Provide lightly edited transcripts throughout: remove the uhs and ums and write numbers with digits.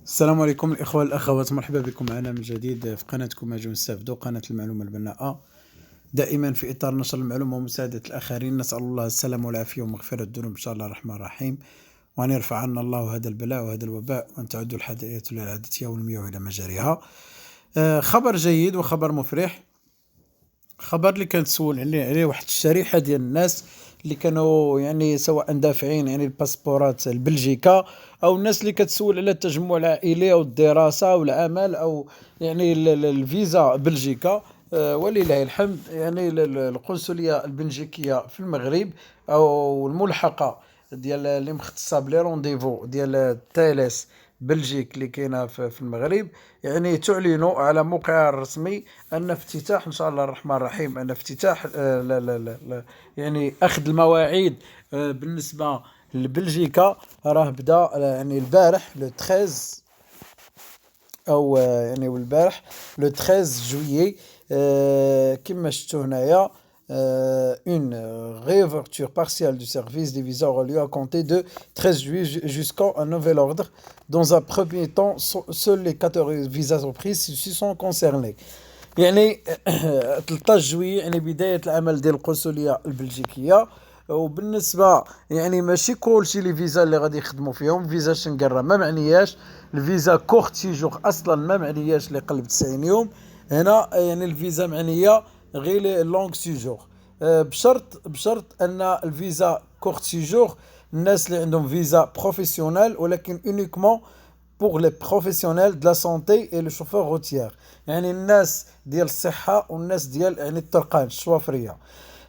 السلام عليكم الإخوة والأخوات، مرحبا بكم معنا من جديد في قناتكم أجو نستافدو، قناة المعلومة البناءة، دائما في إطار نشر المعلومة ومساعدة الآخرين. نسأل الله السلامة والعافية ومغفرة الذنوب إن شاء الله الرحمن الرحيم، وأن يرفع عنا الله هذا البلاء وهذا الوباء، وأن تعد الحياة إلى عادتها والمياه إلى مجاريها. خبر جيد وخبر مفرح. خبر اللي كانت تسول عليه واحد الشريحة ديال الناس اللي كانوا يعني سواء دافعين يعني الباسبورات لبلجيكا، او الناس اللي كتسول على التجمع العائلي او الدراسة او العمل او يعني الفيزا بلجيكا. ولله الحمد، يعني القنصلية البلجيكية في المغرب او الملحقة ديال اللي مختصة بلي رونديفو ديال التالس بلجيك اللي كاينه في المغرب، يعني تعلن على موقعها الرسمي ان افتتاح ان شاء الله الرحمن الرحيم، ان افتتاح لا لا لا لا يعني اخذ المواعيد بالنسبه لبلجيكا راه بدا يعني البارح لو 13، او يعني والبارح لو 13 جويي. كما شفتوا هنايا une réouverture partielle du service des visas aura lieu à compter de 13 juillet jusqu'à un nouvel ordre. Dans un premier temps, seuls les catégories visas reprises se sont concernés. يعني 13 جويلية يعني بداية العمل ديال القنصلية البلجيكية. وبالنسبة يعني ماشي كلشي لي فيزا اللي غادي يخدموا فيهم. فيزا شنقرة ما معنياش، الفيزا كورت سيجور اصلا ما معنياش اللي قلب 90 يوم. هنا يعني الفيزا معنية غير لونغ سيجور، بشرط ان الفيزا كورت سيجور الناس اللي عندهم فيزا بروفيسيونيل، ولكن اونيكمون pour les professionnels de la santé et le chauffeur routier، يعني الناس ديال الصحة والناس ديال يعني الطرقان الشوافرية.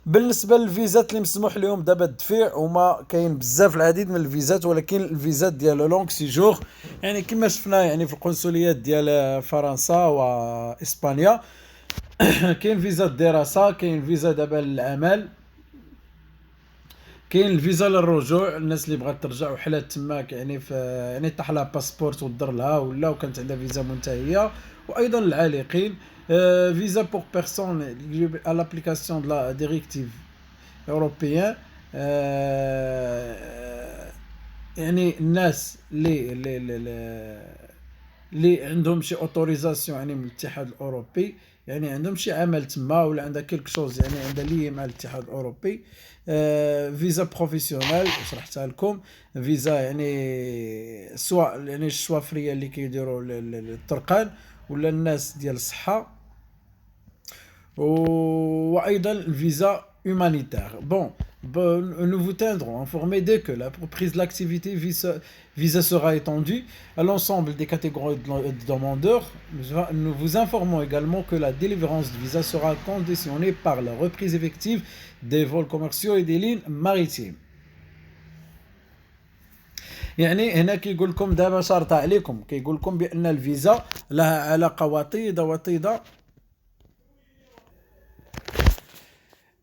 بالنسبة للفيزات اللي مسموح لهم دابا الدفيع، وما كاين بزاف العديد من الفيزات، ولكن الفيزات ديال لونغ سيجور يعني كما شفنا يعني في القنصليات ديال فرنسا واسبانيا كاين فيزا الدراسة، كاين فيزا دابا للعمل، كاين الفيزا للرجوع، الناس اللي بغات ترجع وحلات تماك يعني في يعني طاح لها باسبورت ودر لها ولا وكانت عندها فيزا منتهيه. وايضا العالقين فيزا بور بيرسون à l'application de la directive européen. يعني الناس اللي عندهم شي اوتوريزاسيون يعني من الاتحاد الاوروبي، يعني عندهم شي عمل تما ولا عندها كيلك شوز يعني عندها لي مع الاتحاد الاوروبي. فيزا بروفيسيونيل شرحتها لكم. فيزا يعني سواء يعني الشوافريه اللي كيديروا الطرقان ولا الناس ديال الصحه. وايضا الفيزا humanitaire. Bon, nous vous tiendrons informé dès que la reprise de l'activité visa sera étendue à l'ensemble des catégories de demandeurs. Nous vous informons également que la délivrance de visa sera conditionnée par la reprise effective des vols commerciaux et des lignes maritimes. يعني هنا كيقول لكم دابا شرط عليكم، كيقول لكم بان الفيزا لها علاقه وطيده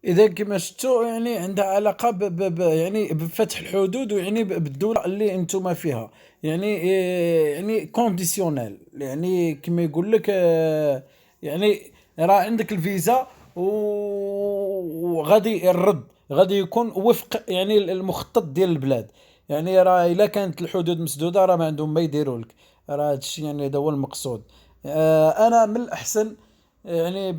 اذا كما شفتوا يعني عندها علاقه يعني بفتح الحدود، ويعني بالدوله اللي انتم فيها، يعني يعني كونديسيونيل، يعني كما يقول لك يعني راه عندك الفيزا وغادي الرد غادي يكون وفق يعني المخطط ديال البلاد. يعني راه الا كانت الحدود مسدوده راه ما عندهم ما يديروا لك، راه هادشي يعني هذا هو المقصود. انا من الاحسن يعني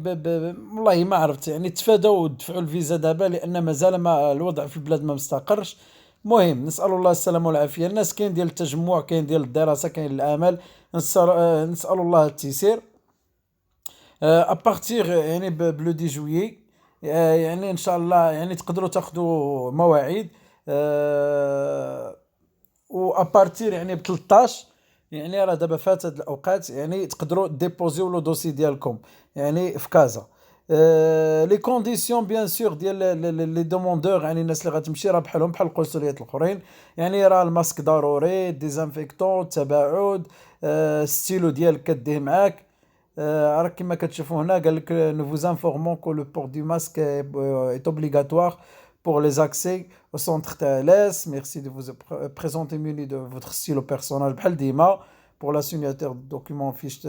والله ما عرفت يعني تفادوا ودفعوا الفيزا دابا، لان مازال ما الوضع في البلاد ما مستقرش. المهم نسال الله السلامه والعافيه. الناس كاين ديال التجمع، كاين ديال الدراسه، كاين العمل. نسال الله التيسير. ابارتيغ يعني بلو دي جويي يعني ان شاء الله يعني تقدروا تاخذوا مواعيد. وابارتير يعني ب 13 يعني راه دابا فاتت الاوقات، يعني تقدروا ديبوزيو لو دوسي ديالكم يعني في كازا. لي كونديسيون بيان سور ديال لي دوموندور، يعني الناس اللي غتمشي راه بحالهم بحال القنصليات الاخرين، يعني راه الماسك ضروري، ديزانفيكتون، التباعد، ستيلو ديالك كديه معاك. راك كما كتشوفوا هنا قال لك nous vous informons que le port du masque est obligatoire pour les accès au centre TLS. Merci de vous présenter muni de votre stylo personnel بحال ديما pour la signature de documents fiche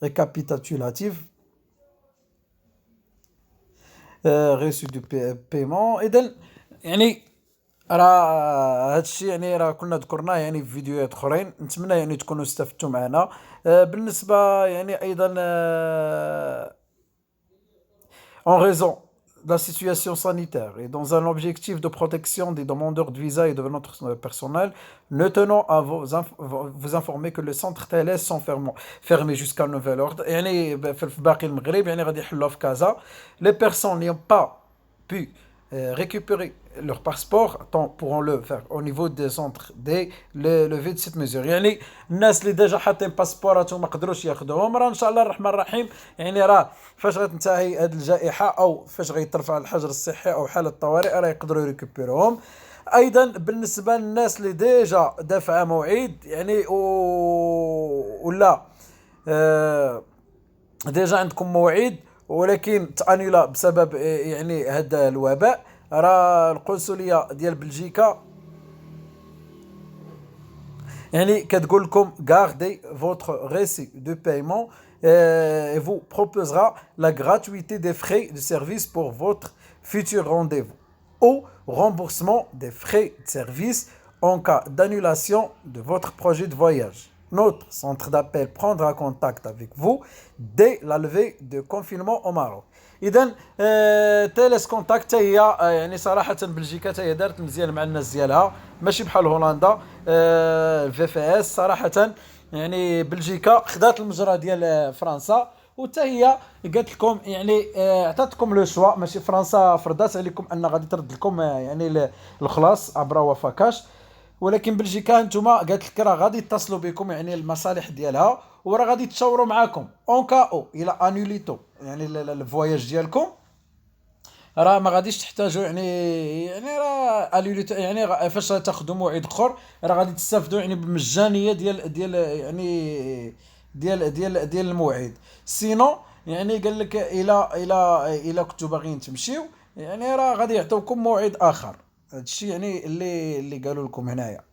récapitulatif reçu du paiement. اذا يعني راه هذا الشيء يعني راه كنا ذكرناه يعني في فيديوهات اخرين، نتمنى يعني تكونوا استفدتوا معنا. بالنسبه يعني ايضا en raison de la situation sanitaire et dans un objectif de protection des demandeurs de visa et de notre personnel, nous tenons à vous informer que les centres TLS sont fermés jusqu'à nouvel ordre. يعني في باقي المغرب يعني غادي يحلوها في كازا. Les personnes n'ayant pas pu récupérer leur passeport pourront le faire au niveau des centres dès le lever de cette mesure. يعني الناس اللي ديجا حاطين باسبورات وما قدروش ياخذوهم، راه ان شاء الله الرحمن الرحيم يعني راه فاش غتنتهي هذه الجائحه او فاش غيترفع الحجر الصحي او حاله الطوارئ راه يقدروا يريكوبيروهم. ايضا بالنسبه للناس اللي ديجا دافعه موعد يعني ولا آه ديجا عندكم موعد ولكن تانيلا بسبب يعني هذا الوباء، راه القنصليه ديال بلجيكا يعني كتقول لكم gardez votre récit de paiement et vous proposera la gratuité des frais de service pour votre futur rendez-vous ou remboursement des frais de service en cas d'annulation de votre projet de voyage. Notre centre d'appel prendra contact avec vous dès la levée de confinement au Maroc. اذا تيليس كونتاكت هي يعني صراحه بلجيكا هي دارت مزيان مع الناس ديالها، ماشي بحال هولندا. الفي في اس صراحه يعني بلجيكا خدات المجرى ديال فرنسا وتا هي قالت لكم يعني عطاتكم لو شوا، ماشي فرنسا فرضات عليكم ان غادي ترد لكم يعني الخلاص عبر وفاكاش، ولكن بلجيكا نتوما قالت لك راه غادي يتصلوا بكم يعني المصالح ديالها وراه غادي يتشاوروا معاكم اون كاو الى انوليتو يعني الفواياج ديالكم، راه ما غاديش تحتاجوا يعني راه انوليتو يعني فاش تاخذوا موعد اخر راه غادي تستافدوا يعني بمجانيه ديال يعني ديال الموعد. سينو يعني قال لك الى كنتوا باغيين تمشيو يعني راه غادي يعطيوكم موعد اخر. هذا الشيء يعني اللي قالوا لكم هنايا.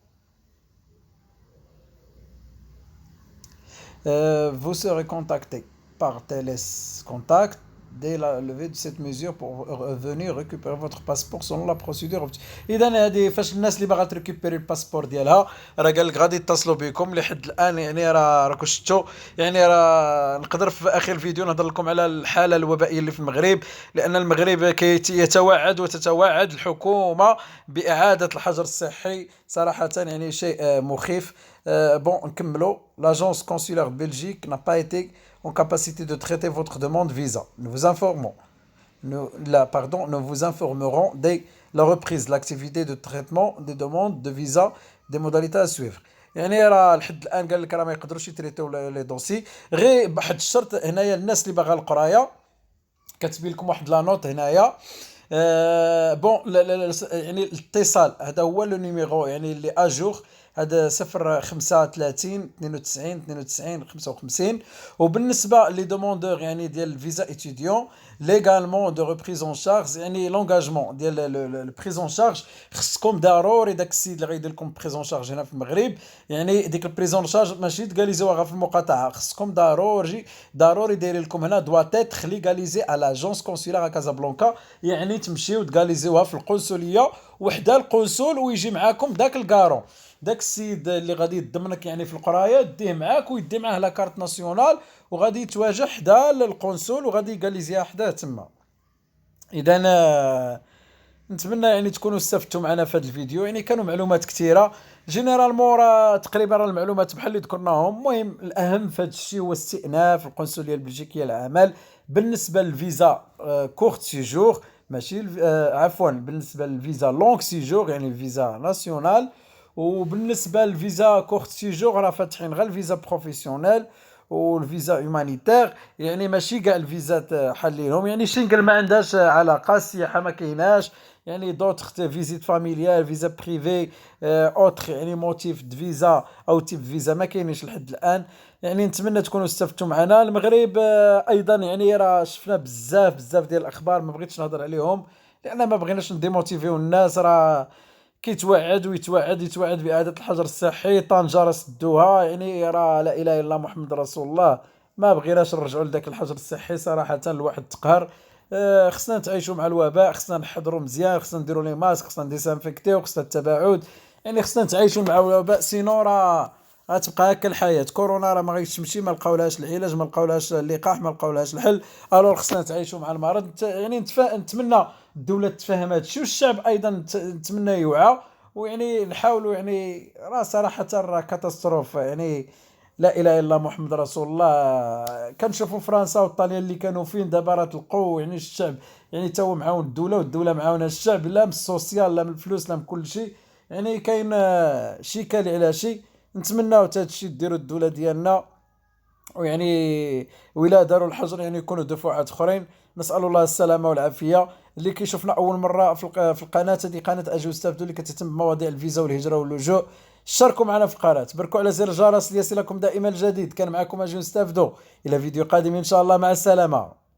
Vous serez contacté par Télécontact dès la levée de cette mesure pour venir récupérer votre passeport selon la procédure. اذا هذه فاش الناس اللي باغا تريكوبيري الباسبور ديالها راه قال لك غادي يتصلوا بكم لحد الان يعني راه راكم شفتوا يعني راه نقدر في اخر الفيديو نهضر لكم على الحاله الوبائيه اللي في المغرب، لان المغرب يتوعد وتتوعد الحكومه باعاده الحجر الصحي صراحه يعني شيء مخيف. Bon, l'agence consulaire de Belgique n'a pas été en capacité de traiter votre demande visa. Nous vous informerons dès la reprise de l'activité de traitement des demandes de visa, des modalités à suivre. يعني راه لحد الان قال لك راه ما يقدروش يتريتيو لي دوسي غير بواحد الشرط هنايا. الناس اللي باغا القرايه كتبين لكم واحد لا نوت هنايا. بون يعني الاتصال هذا هو لو نيميرو يعني اللي اجور، هذا 035 92 55. وبالنسبه لي دوموندور يعني ديال الفيزا ايتيديون ليغالمون دو ريبريز اون شارج يعني لونغاجمون ديال البريز اون شارج، خصكم ضروري داك السيد اللي غيدير لكم بريز اون شارج هنا في المغرب يعني ديك البريز اون شارج ماشي تغاليزيوها غير في المقاطعه، خصكم ضروري داير لكم هنا دوا تيتر ليغاليزي على لاجونس كونسولار كازابلانكا، يعني تمشيو تغاليزيوها في القنصليه وحده القنصل ويجي معاكم داك الكارون، داك السيد اللي غادي يضمنك يعني في القرايه ديه معاك ويدي معاه لا كارت ناسيونال وغادي يتواجه حدا القنصل وغادي يغاليزيها حداه تما. اذا نتمنى يعني تكونوا استفدتوا معنا في هذا الفيديو، يعني كانوا معلومات كثيره جينيرالمون راه تقريبا راه المعلومات بحال اللي ذكرناهم. المهم الاهم في هذا الشيء هو استئناف القنصليه البلجيكيه العمل بالنسبه للفيزا كورت سيجور، ماشي عفوا بالنسبه للفيزا لونغ سيجور يعني الفيزا ناسيونال، وبالنسبه للفيزا كورت سيجور راه فاتحين غير الفيزا بروفيسيونيل والفيزا هيومانيتير، يعني ماشي كاع الفيزات حالينهم. يعني شنقل ما عندهاش علاقه، السياحه ما كايناش، يعني دوطخ فيزيت فاميليال فيزا بريفي اوتر يعني موتيف د فيزا او تيب فيزا ما كاينينش لحد الان. يعني نتمنى تكونوا استفدتوا معنا. المغرب ايضا يعني راه شفنا بزاف ديال الاخبار ما بغيتش نهضر عليهم لان ما بغيناش نديموتيفيو الناس. راه كيتوعد يتوعد بإعادة الحجر الصحي، طنجة راه سدوها يعني راه لا إله إلا الله محمد رسول الله، ما بغيناش نرجعوا لذاك الحجر الصحي صراحة. الواحد تقهر خصنا نتعايشوا مع الوباء، خصنا نحضروا مزيان، خصنا نديروا لي ماسك، خصنا نديسانفيكتيو، خصنا التباعد، يعني خصنا نتعايشوا مع الوباء، سينو راه غتبقى هكا الحياه. كورونا راه ما غاديش تمشي، ما لقاولهاش العلاج، ما لقاولهاش اللقاح، ما لقاولهاش الحل. الوغ خصنا نتعايشوا مع المرض. يعني نتمنى الدوله تفهم هذا الشيء، والشعب ايضا نتمنى يوعى، ويعني نحاولوا. يعني راه صراحه راه كاتاستروف يعني. لا اله الا الله محمد رسول الله. كنشوفوا فرنسا وايطاليا اللي كانوا فين، دابا راه تلقوا يعني الشعب يعني تا هو معاون الدوله، والدوله معاونه الشعب، لا من السوسيال لا من الفلوس لا من كل شيء. يعني كاين شي كالي على شي. نتمناو حتى هادشي ديروا الدوله ديالنا، ويعني وإلا داروا الحجر يعني يكونوا دفعات اخرين. نسال الله السلامه والعافيه. اللي كيشوفنا اول مره في القناه، هذه قناه اجو استافدوا اللي كتهتم بمواضيع الفيزا والهجره واللجوء. شاركوا معنا في القناه، بركوا على زر الجرس ليصلكم دائما الجديد. كان معكم اجو استافدوا، الى فيديو قادم ان شاء الله، مع السلامه.